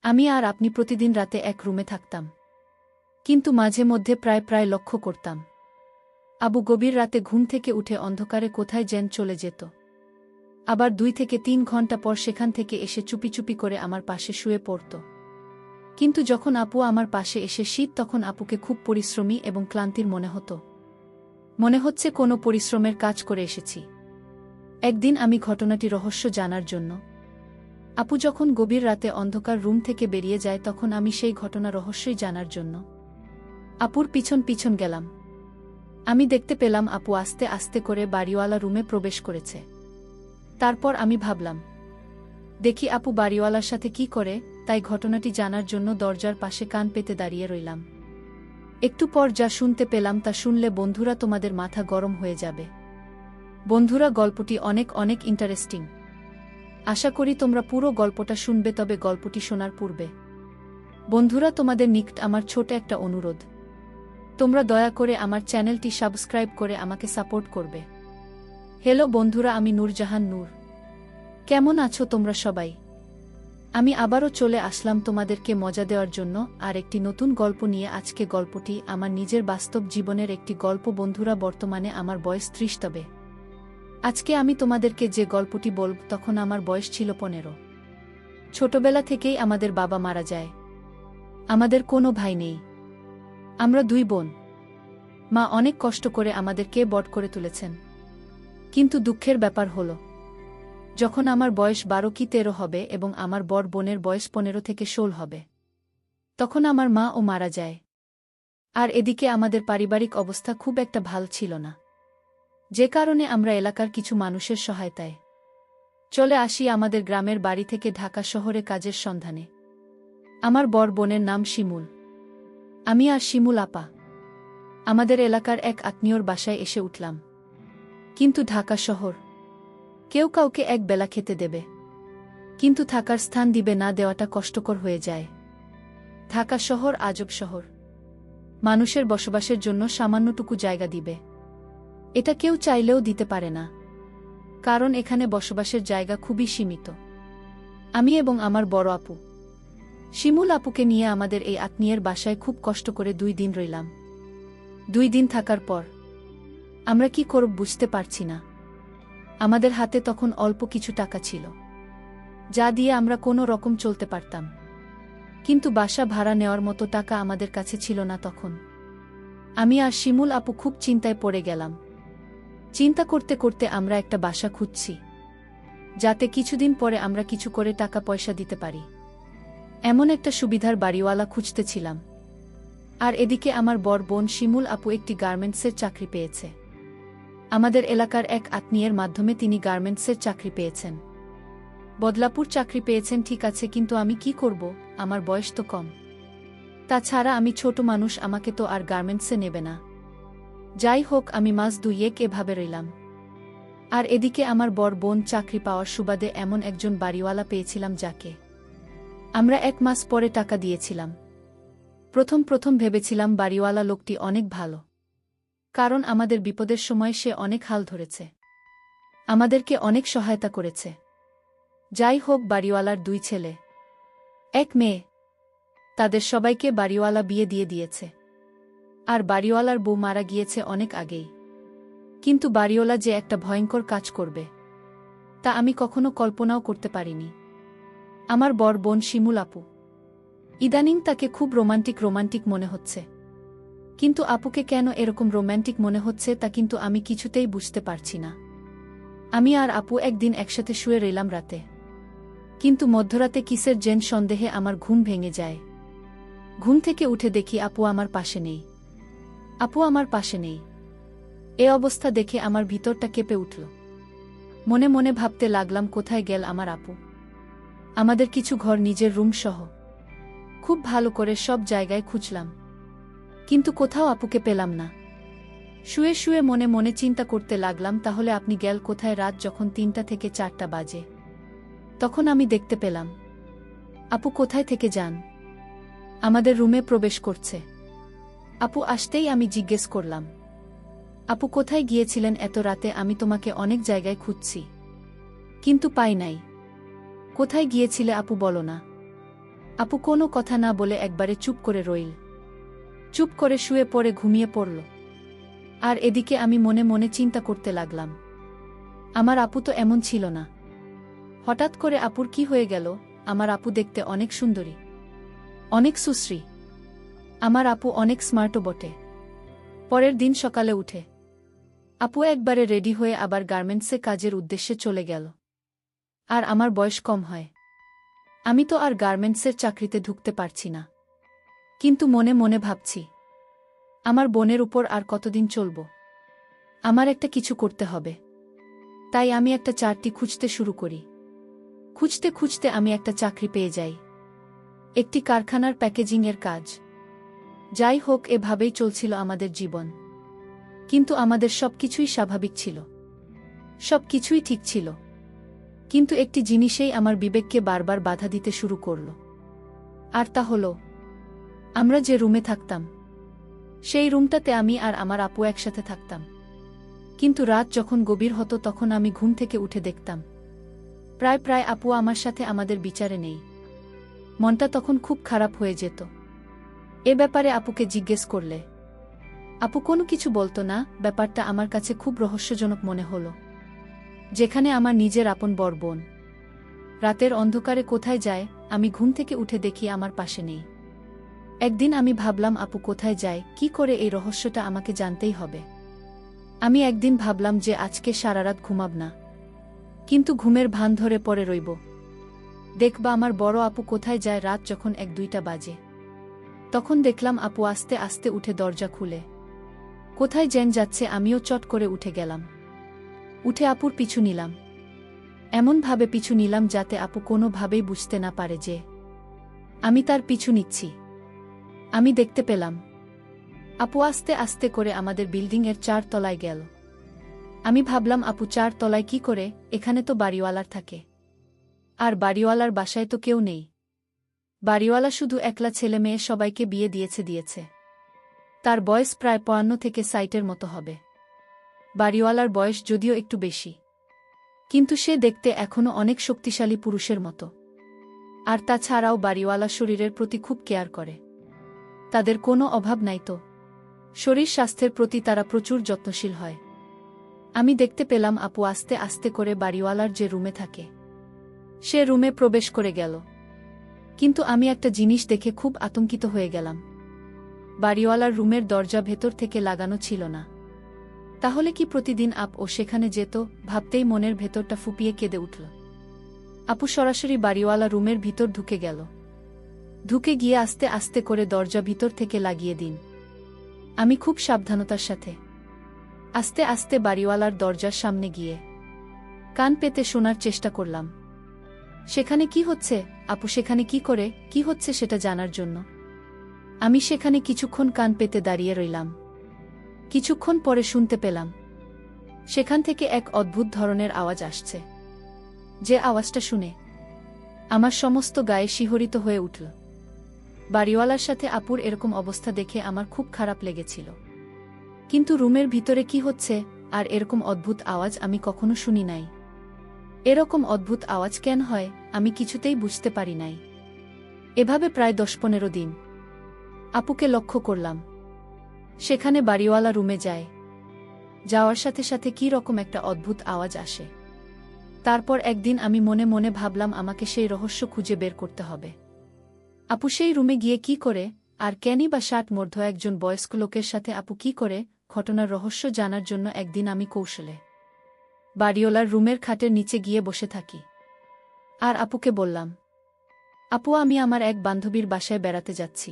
আমি আর আপনি প্রতিদিন রাতে এক রুমে থাকতাম। কিন্তু মাঝে মধ্যে প্রায় লক্ষ্য করতাম আবু গভীর রাতে ঘুম থেকে উঠে অন্ধকারে কোথায় যেন চলে যেত। আবার 2 থেকে 3 ঘন্টা পর সেখান থেকে এসে চুপি করে আমার পাশে শুয়ে পড়ত। কিন্তু যখন আপু আমার পাশে এসে শীত তখন আপুকে খুব পরিশ্রমী এবং ক্লান্তির মনে হতো। মনে হচ্ছে কোনো পরিশ্রমের কাজ করে এসেছি। একদিন আমি ঘটনাটি রহস্য জানার জন্য আপু যখন গভীর রাতে অন্ধকার রুম থেকে বেরিয়ে যায় তখন আমি সেই ঘটনা রহস্যই জানার জন্য আপুর পিছন গেলাম। আমি দেখতে পেলাম আপু আস্তে আস্তে করে বাড়িওয়ালা রুমে প্রবেশ করেছে। তারপর আমি ভাবলাম দেখি আপু বাড়িওয়ালার সাথে কি করে, তাই ঘটনাটি জানার জন্য দরজার পাশে কান পেতে দাঁড়িয়ে রইলাম। একটু পর যা শুনতে পেলাম তা শুনলে বন্ধুরা তোমাদের মাথা গরম হয়ে যাবে। বন্ধুরা, গল্পটি অনেক ইন্টারেস্টিং। আশা করি তোমরা পুরো গল্পটা শুনবে, তবে গল্পটি শোনার পূর্বে বন্ধুরা তোমাদের নিকট আমার ছোট একটা অনুরোধ, তোমরা দয়া করে আমার চ্যানেলটি সাবস্ক্রাইব করে আমাকে সাপোর্ট করবে। হ্যালো বন্ধুরা, আমি নূরজাহান নূর। কেমন আছো তোমরা সবাই? আমি আবারও চলে আসলাম তোমাদেরকে মজা দেওয়ার জন্য আর একটি নতুন গল্প নিয়ে। আজকে গল্পটি আমার নিজের বাস্তব জীবনের একটি গল্প। বন্ধুরা, বর্তমানে আমার বয়স 30, তবে আজকে আমি তোমাদেরকে যে গল্পটি বলব তখন আমার বয়স ছিল 15। ছোটবেলা থেকেই আমাদের বাবা মারা যায়। আমাদের কোনো ভাই নেই, আমরা 2 বোন। মা অনেক কষ্ট করে আমাদেরকে বড় করে তুলেছেন। কিন্তু দুঃখের ব্যাপার হলো, যখন আমার বয়স 12 কি 13 হবে এবং আমার বড় বোনের বয়স 15 থেকে 16 হবে, তখন আমার মা ও মারা যায়। আর এদিকে আমাদের পারিবারিক অবস্থা খুব একটা ভালো ছিল না, যে কারণে আমরা এলাকার কিছু মানুষের সহায়তায় চলে আসি আমাদের গ্রামের বাড়ি থেকে ঢাকা শহরে কাজের সন্ধানে। আমার বড় বোনের নাম শিমুল। আমি আর শিমুল আপা আমাদের এলাকার এক আত্মীয়র বাসায় এসে উঠলাম। কিন্তু ঢাকা শহর, কেউ কাউকে এক বেলা খেতে দেবে, কিন্তু থাকার স্থান দিবে না, দেওয়াটা কষ্টকর হয়ে যায়। ঢাকা শহর আজব শহর, মানুষের বসবাসের জন্য সামান্যটুকু জায়গা দিবে, এটা কেউ চাইলেও দিতে পারে না, কারণ এখানে বসবাসের জায়গা খুবই সীমিত। আমি এবং আমার বড় আপু শিমুল আপুকে নিয়ে আমাদের এই আত্মীয়ের বাসায় খুব কষ্ট করে 2 দিন রইলাম। 2 দিন থাকার পর আমরা কি করব বুঝতে পারছি না। আমাদের হাতে তখন অল্প কিছু টাকা ছিল, যা দিয়ে আমরা কোনো রকম চলতে পারতাম, কিন্তু বাসা ভাড়া নেওয়ার মতো টাকা আমাদের কাছে ছিল না তখন। আমি আর শিমুল আপু খুব চিন্তায় পড়ে গেলাম। চিন্তা করতে আমরা একটা বাসা খুঁজছি, যাতে কিছুদিন পরে আমরা কিছু করে টাকা পয়সা দিতে পারি, এমন একটা সুবিধার বাড়িওয়ালা খুঁজতেছিলাম। আর এদিকে আমার বড় বোন শিমুল আপু একটি গার্মেন্টসের চাকরি পেয়েছে। আমাদের এলাকার এক আত্মীয়ের মাধ্যমে তিনি গার্মেন্টসের চাকরি পেয়েছেন। বদলাপুর চাকরি পেয়েছেন, ঠিক আছে, কিন্তু আমি কি করব, আমার বয়স তো কম। তাছাড়া আমি ছোট মানুষ, আমাকে তো আর গার্মেন্টসে নেবে না। যাই হোক, আমি মাস 2 এভাবে রইলাম। আর এদিকে আমার বড় বোন চাকরি পাওয়ার সুবাদে এমন একজন বাড়িওয়ালা পেয়েছিলাম, যাকে আমরা 1 মাস পরে টাকা দিয়েছিলাম। প্রথম ভেবেছিলাম বাড়িওয়ালা লোকটি অনেক ভালো, কারণ আমাদের বিপদের সময় সে অনেক হাল ধরেছে, আমাদেরকে অনেক সহায়তা করেছে। যাই হোক, বাড়িওয়ালার 2 ছেলে 1 মেয়ে, তাদের সবাইকে বাড়িওয়ালা বিয়ে দিয়ে দিয়েছে। আর বাড়িওয়ালার বউ মারা গিয়েছে অনেক আগেই। কিন্তু বাড়িওয়ালা যে একটা ভয়ঙ্কর কাজ করবে, তা আমি কখনো কল্পনাও করতে পারিনি। আমার বড় বোন শিমুল আপু ইদানিং তাকে খুব রোমান্টিক মনে হচ্ছে। কিন্তু আপুকে কেন এরকম রোমান্টিক মনে হচ্ছে তা কিন্তু আমি কিছুতেই বুঝতে পারছি না। আমি আর আপু একদিন একসাথে শুয়ে রইলাম রাতে, কিন্তু মধ্যরাতে কিসের যেন সন্দেহে আমার ঘুম ভেঙে যায়। ঘুম থেকে উঠে দেখি আপু আমার পাশে নেই। আপু আমার পাশে নেই। এ অবস্থা দেখে আমার ভিতরটা কেঁপে উঠল। মনে ভাবতে লাগলাম, কোথায় গেল আমার আপু? আমাদের কিছু ঘর, নিজের রুম সহ খুব ভালো করে সব জায়গায় খুঁজলাম, কিন্তু কোথাও আপুকে পেলাম না। শুয়ে মনে চিন্তা করতে লাগলাম, তাহলে আপনি গেল কোথায়? রাত যখন 3টা থেকে 4টা বাজে, তখন আমি দেখতে পেলাম আপু কোথায় থেকে যান আমাদের রুমে প্রবেশ করছে। আপু আসতেই আমি জিজ্ঞেস করলাম, আপু কোথায় গিয়েছিলেন এত রাতে? আমি তোমাকে অনেক জায়গায় খুঁজছি, কিন্তু পাই নাই। কোথায় গিয়েছিলে আপু, বলো না। আপু কোনো কথা না বলে একবারে চুপ করে রইল। চুপ করে শুয়ে পড়ে ঘুমিয়ে পড়ল। আর এদিকে আমি মনে মনে চিন্তা করতে লাগলাম, আমার আপু তো এমন ছিল না। হঠাৎ করে আপুর কি হয়ে গেল? আমার আপু দেখতে অনেক সুন্দরী, অনেক সুশ্রী। আমার আপু অনেক স্মার্টও বটে। পরের দিন সকালে উঠে আপু একবারে রেডি হয়ে আবার গার্মেন্টসে কাজের উদ্দেশ্যে চলে গেল। আর আমার বয়স কম হয়, আমি তো আর গার্মেন্টসের চাকরিতে ঢুকতে পারছি না। কিন্তু মনে মনে ভাবছি, আমার বোনের উপর আর কতদিন চলব? আমার একটা কিছু করতে হবে। তাই আমি একটা চাকরি খুঁজতে শুরু করি। খুঁজতে খুঁজতে আমি একটা চাকরি পেয়ে যাই, একটি কারখানার প্যাকেজিংয়ের কাজ। যাই হোক, এভাবেই চলছিল আমাদের জীবন। কিন্তু আমাদের সবকিছুই স্বাভাবিক ছিল, সবকিছুই ঠিক ছিল। কিন্তু একটি জিনিসেই আমার বিবেককে বারবার বাধা দিতে শুরু করল। আর তা হল, আমরা যে রুমে থাকতাম, সেই রুমটাতে আমি আর আমার আপু একসাথে থাকতাম। কিন্তু রাত যখন গভীর হতো তখন আমি ঘুম থেকে উঠে দেখতাম প্রায় প্রায় আপু আমার সাথে আমাদের বিচারে নেই। মনটা তখন খুব খারাপ হয়ে যেত। এ ব্যাপারে আপুকে জিজ্ঞেস করলে আপু কোনো কিছু বলতো না। ব্যাপারটা আমার কাছে খুব রহস্যজনক মনে হলো। যেখানে আমার নিজের আপন বড় বোন রাতের অন্ধকারে কোথায় যায়, আমি ঘুম থেকে উঠে দেখি আমার পাশে নেই। একদিন আমি ভাবলাম আপু কোথায় যায়, কি করে, এই রহস্যটা আমাকে জানতেই হবে। আমি একদিন ভাবলাম যে আজকে সারারাত ঘুমাব না, কিন্তু ঘুমের ভান ধরে পড়ে রইব। দেখবা আমার বড় আপু কোথায় যায়। রাত যখন 1-2টা বাজে, তখন দেখলাম আপু আস্তে আস্তে উঠে দরজা খুলে কোথায় যেন যাচ্ছে। আমিও চট করে উঠে গেলাম। উঠে আপুর পিছু নিলাম। এমনভাবে পিছু নিলাম যাতে আপু কোনোভাবেই বুঝতে না পারে যে আমি তার পিছু নিচ্ছি। আমি দেখতে পেলাম আপু আস্তে আস্তে করে আমাদের বিল্ডিংয়ের 4 তলায় গেল। আমি ভাবলাম আপু 4 তলায় কি করে? এখানে তো বাড়িওয়ালার থাকে, আর বাড়িওয়ালার বাসায় তো কেউ নেই। বাড়িওয়ালা শুধু একলা ছেলে মেয়ে সবাইকে বিয়ে দিয়েছে। তার বয়স প্রায় 55 থেকে 60-এর মতো হবে। বাড়িওয়ালার বয়স যদিও একটু বেশি, কিন্তু সে দেখতে এখনও অনেক শক্তিশালী পুরুষের মতো। আর তাছাড়াও বাড়িওয়ালা শরীরের প্রতি খুব কেয়ার করে। তাদের কোনো অভাব নাই তো। শরীর স্বাস্থ্যের প্রতি তারা প্রচুর যত্নশীল হয়। আমি দেখতে পেলাম আপু আস্তে আস্তে করে বাড়িওয়ালার যে রুমে থাকে সে রুমে প্রবেশ করে গেল। কিন্তু আমি একটা জিনিস দেখে খুব আতঙ্কিত হয়ে গেলাম। বাড়িওয়ালার রুমের দরজা ভেতর থেকে লাগানো ছিল না। তাহলে কি প্রতিদিন ও সেখানে যেত? ভাবতেই মনের ভেতরটা ফুপিয়ে কেঁদে উঠল। আপু সরাসরি বাড়িওয়ালা রুমের ভিতর ঢুকে গেল। ঢুকে গিয়ে আস্তে আস্তে করে দরজা ভিতর থেকে লাগিয়ে দিন। আমি খুব সাবধানতার সাথে আস্তে আস্তে বাড়িওয়ালার দরজার সামনে গিয়ে কান পেতে শোনার চেষ্টা করলাম সেখানে কি হচ্ছে। আপু সেখানে কি করে, কি হচ্ছে সেটা জানার জন্য আমি সেখানে কিছুক্ষণ কান পেতে দাঁড়িয়ে রইলাম। কিছুক্ষণ পরে শুনতে পেলাম সেখান থেকে এক অদ্ভুত ধরনের আওয়াজ আসছে। যে আওয়াজটা শুনে আমার সমস্ত গায়ে শিহরিত হয়ে উঠল। বাড়িওয়ালার সাথে আপুর এরকম অবস্থা দেখে আমার খুব খারাপ লেগেছিল। কিন্তু রুমের ভিতরে কি হচ্ছে আর এরকম অদ্ভুত আওয়াজ আমি কখনো শুনি নাই। এরকম অদ্ভুত আওয়াজ কেন হয় আমি কিছুতেই বুঝতে পারি নাই। এভাবে প্রায় 10-15 দিন আপুকে লক্ষ্য করলাম সেখানে বাড়িওয়ালা রুমে যায়। যাওয়ার সাথে সাথে কি রকম একটা অদ্ভুত আওয়াজ আসে। তারপর একদিন আমি মনে মনে ভাবলাম আমাকে সেই রহস্য খুঁজে বের করতে হবে। আপু সেই রুমে গিয়ে কি করে, আর কেনই বা 60 মধ্য একজন বয়স্ক লোকের সাথে আপু কি করে, ঘটনার রহস্য জানার জন্য একদিন আমি কৌশলে বাড়িওয়ালার রুমের খাটের নিচে গিয়ে বসে থাকি। আর আপুকে বললাম, আপু আমি আমার এক বান্ধবীর বাসায় বেড়াতে যাচ্ছি।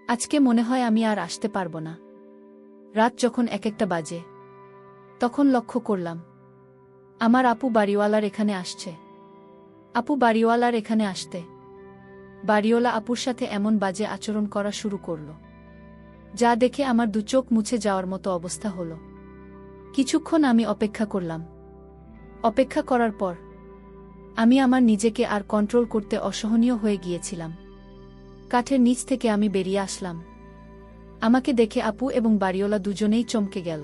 আজকে মনে হয় আমি আর আসতে পারবো না। রাত যখন 1-1টা বাজে তখন লক্ষ্য করলাম আমার আপু বাড়িওয়ালার এখানে আসছে। আপু বাড়িওয়ালার এখানে আসতে বাড়িওয়ালা আপুর সাথে এমন বাজে আচরণ করা শুরু করল যা দেখে আমার 2 চোখ মুছে যাওয়ার মতো অবস্থা হলো। কিছুক্ষণ আমি অপেক্ষা করলাম। অপেক্ষা করার পর আমি আমার নিজেকে আর কন্ট্রোল করতে অসহনীয় হয়ে গিয়েছিলাম। কাঠের নিচ থেকে আমি বেরিয়ে আসলাম। আমাকে দেখে আপু এবং বাড়িওয়ালা দুজনেই চমকে গেল।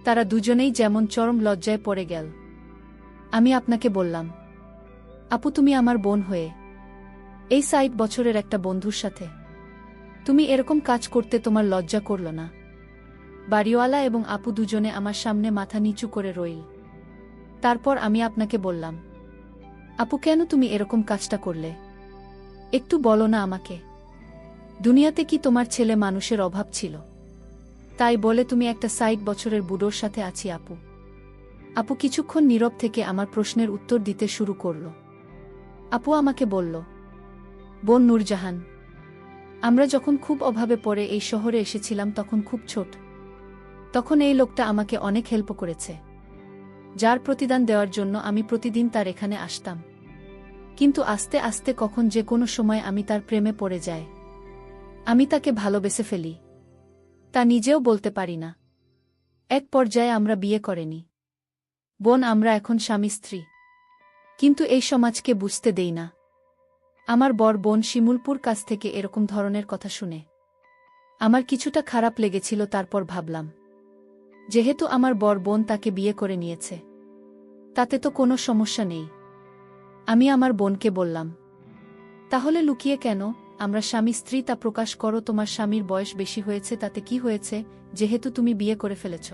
তারা দুজনেই যেমন চরম লজ্জায় পড়ে গেল। আমি আপনাকে বললাম, আপু তুমি আমার বোন হয়ে এই ৬০ বছরের একটা বন্ধুর সাথে তুমি এরকম কাজ করতে তোমার লজ্জা করল না? বাড়িওয়ালা এবং আপু দুজনে আমার সামনে মাথা নিচু করে রইল। তারপর আমি আপনাকে বললাম, আপু কেন তুমি এরকম কাজটা করলে? একটু বলো না আমাকে। দুনিয়াতে কি তোমার ছেলে মানুষের অভাব ছিল? তাই বলে তুমি একটা ৬০ বছরের বুড়োর সাথে আছি? আপু আপু কিছুক্ষণ নীরব থেকে আমার প্রশ্নের উত্তর দিতে শুরু করল। আপু আমাকে বলল, বোন নূরজাহান, আমরা যখন খুব অভাবে পড়ে এই শহরে এসেছিলাম তখন খুব ছোট। তখন এই লোকটা আমাকে অনেক হেল্প করেছে, যার প্রতিদান দেওয়ার জন্য আমি প্রতিদিন তার এখানে আসতাম। কিন্তু আস্তে আস্তে কখন যে কোনো সময় আমি তার প্রেমে পড়ে যাই। আমি তাকে ভালোবেসে ফেলি, তা নিজেও বলতে পারি না। এক পর্যায়ে আমরা বিয়ে করেনি বোন, আমরা এখন স্বামী স্ত্রী। কিন্তু এই সমাজকে বুঝতে দেই না। আমার বর বোন শিমুলপুর কাছ থেকে এরকম ধরনের কথা শুনে আমার কিছুটা খারাপ লেগেছিল। তারপর ভাবলাম, যেহেতু আমার বর বোন তাকে বিয়ে করে নিয়েছে, তাতে তো কোনো সমস্যা নেই। আমি আমার বোনকে বললাম, তাহলে লুকিয়ে কেন? আমরা স্বামী স্ত্রী, তা প্রকাশ করো। তোমার স্বামীর বয়স বেশি হয়েছে, তাতে কি হয়েছে? যেহেতু তুমি বিয়ে করে ফেলেছ,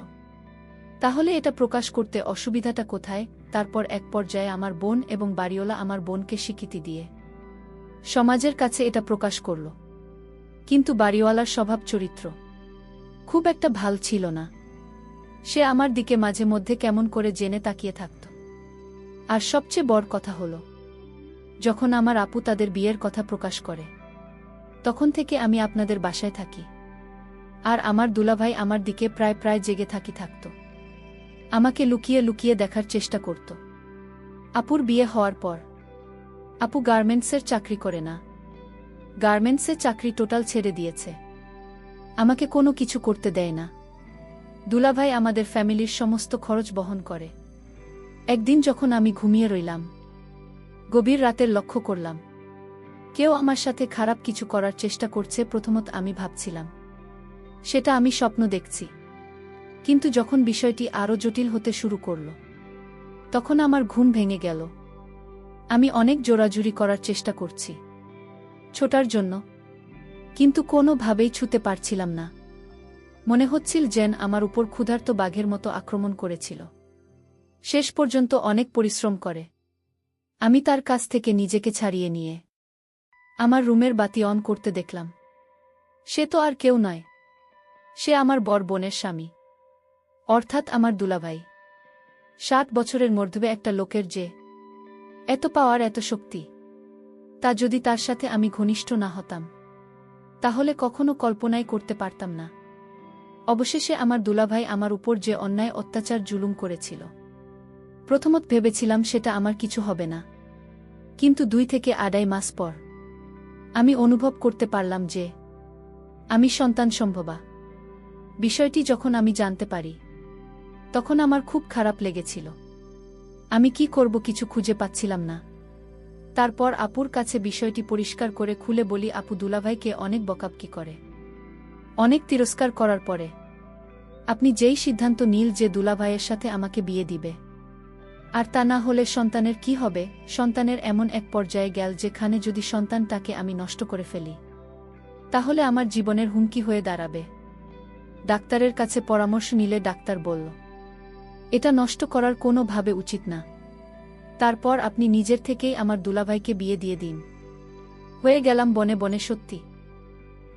তাহলে এটা প্রকাশ করতে অসুবিধাটা কোথায়? তারপর এক পর্যায়ে আমার বোন এবং বাড়িওয়ালা আমার বোনকে স্বীকৃতি দিয়ে সমাজের কাছে এটা প্রকাশ করল। কিন্তু বাড়িওয়ালার স্বভাব চরিত্র খুব একটা ভাল ছিল না। সে আমার দিকে মাঝে মধ্যে কেমন করে জেনে তাকিয়ে থাকত। আর সবচেয়ে বড় কথা হলো, যখন আমার আপু তাদের বিয়ের কথা প্রকাশ করে, তখন থেকে আমি আপনাদের বাসায় থাকি, আর আমার দুলাভাই আমার দিকে প্রায় প্রায় জেগে থাকত। আমাকে লুকিয়ে লুকিয়ে দেখার চেষ্টা করত। আপুর বিয়ে হওয়ার পর আপু গার্মেন্টসের চাকরি করে না, গার্মেন্টসে চাকরি টোটাল ছেড়ে দিয়েছে। আমাকে কোনো কিছু করতে দেয় না। দুলাভাই আমাদের ফ্যামিলির সমস্ত খরচ বহন করে। একদিন যখন আমি ঘুমিয়ে রইলাম, গভীর রাতের লক্ষ্য করলাম কেউ আমার সাথে খারাপ কিছু করার চেষ্টা করছে। প্রথমত আমি ভাবছিলাম সেটা আমি স্বপ্ন দেখছি, কিন্তু যখন বিষয়টি আরও জটিল হতে শুরু করল, তখন আমার ঘুম ভেঙে গেল। আমি অনেক জোরাজুরি করার চেষ্টা করছি ছোটার জন্য, কিন্তু কোনোভাবেই ছুতে পারছিলাম না। মনে হচ্ছিল যেন আমার উপর ক্ষুধার্ত বাঘের মতো আক্রমণ করেছিল। শেষ পর্যন্ত অনেক পরিশ্রম করে আমি তার কাছ থেকে নিজেকে ছাড়িয়ে নিয়ে আমার রুমের বাতি অন করতে দেখলাম। সে তো আর কেউ নয়, সে আমার বর বোনের স্বামী, অর্থাৎ আমার দুলাভাই। ৬০ বছরের মধ্যে একটা লোকের যে এত পাওয়ার, এত শক্তি, তা যদি তার সাথে আমি ঘনিষ্ঠ না হতাম, তাহলে কখনো কল্পনাই করতে পারতাম না। অবশেষে আমার দুলাভাই আমার উপর যে অন্যায় অত্যাচার জুলুম করেছিল, প্রথমত ভেবেছিলাম সেটা আমার কিছু হবে না, কিন্তু ২ থেকে ২.৫ মাস পর আমি অনুভব করতে পারলাম যে আমি সন্তান সম্ভবা। বিষয়টি যখন আমি জানতে পারি, তখন আমার খুব খারাপ লেগেছিল। আমি কি করব কিছু খুঁজে পাচ্ছিলাম না। তারপর আপুর কাছে বিষয়টি পরিষ্কার করে খুলে বলি, আপু দুলাভাইকে অনেক বকাবকি করে, অনেক তিরস্কার করার পরে আপনি যেই সিদ্ধান্ত নিল যে দুলাভাইয়ের সাথে আমাকে বিয়ে দিবে, আর তা না হলে সন্তানের কি হবে? সন্তানের এমন এক পর্যায়ে গেল যেখানে যদি সন্তানটাকে আমি নষ্ট করে ফেলি, তাহলে আমার জীবনের হুমকি হয়ে দাঁড়াবে। ডাক্তারের কাছে পরামর্শ নিলে ডাক্তার বলল, এটা নষ্ট করার কোনো ভাবে উচিত না। তারপর আপনি নিজের থেকেই আমার দুলাভাইকে বিয়ে দিয়ে দিন। হয়ে গেলাম বনে বনে সত্যি।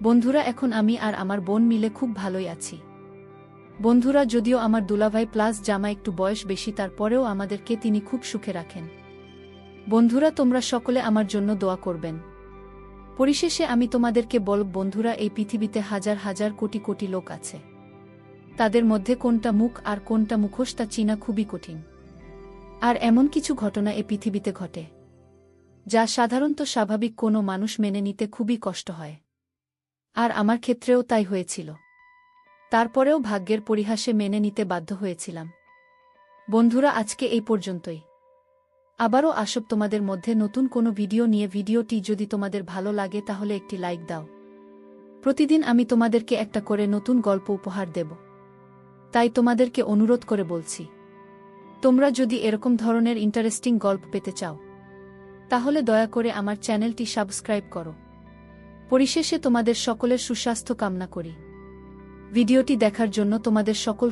বন্ধুরা, এখন আমি আর আমার বোন মিলে খুব ভালোই আছি। বন্ধুরা, যদিও আমার দুলাভাই প্লাস জামা একটু বয়স বেশি, তারপরেও আমাদেরকে তিনি খুব সুখে রাখেন। বন্ধুরা, তোমরা সকলে আমার জন্য দোয়া করবেন। পরিশেষে আমি তোমাদেরকে বলব, বন্ধুরা, এই পৃথিবীতে হাজার হাজার কোটি কোটি লোক আছে। তাদের মধ্যে কোনটা মুখ আর কোনটা মুখোশ তা চিনা খুবই কঠিন। আর এমন কিছু ঘটনা এ পৃথিবীতে ঘটে যা সাধারণত স্বাভাবিক কোনো মানুষ মেনে নিতে খুবই কষ্ট হয়। আর আমার ক্ষেত্রেও তাই হয়েছিল। তারপরেও ভাগ্যের পরিহাসে মেনে নিতে বাধ্য হয়েছিলাম। বন্ধুরা, আজকে এই পর্যন্তই। আবারও আসব তোমাদের মধ্যে নতুন কোনো ভিডিও নিয়ে। ভিডিওটি যদি তোমাদের ভালো লাগে তাহলে একটি লাইক দাও। প্রতিদিন আমি তোমাদেরকে একটা করে নতুন গল্প উপহার দেব, তাই তোমাদেরকে অনুরোধ করে বলছি, তোমরা যদি এরকম ধরনের ইন্টারেস্টিং গল্প পেতে চাও, তাহলে দয়া করে আমার চ্যানেলটি সাবস্ক্রাইব করো। পরিশেষে তোমাদের সকলের সুস্বাস্থ্য কামনা করি। ভিডিওটি দেখার জন্য তোমাদের সকল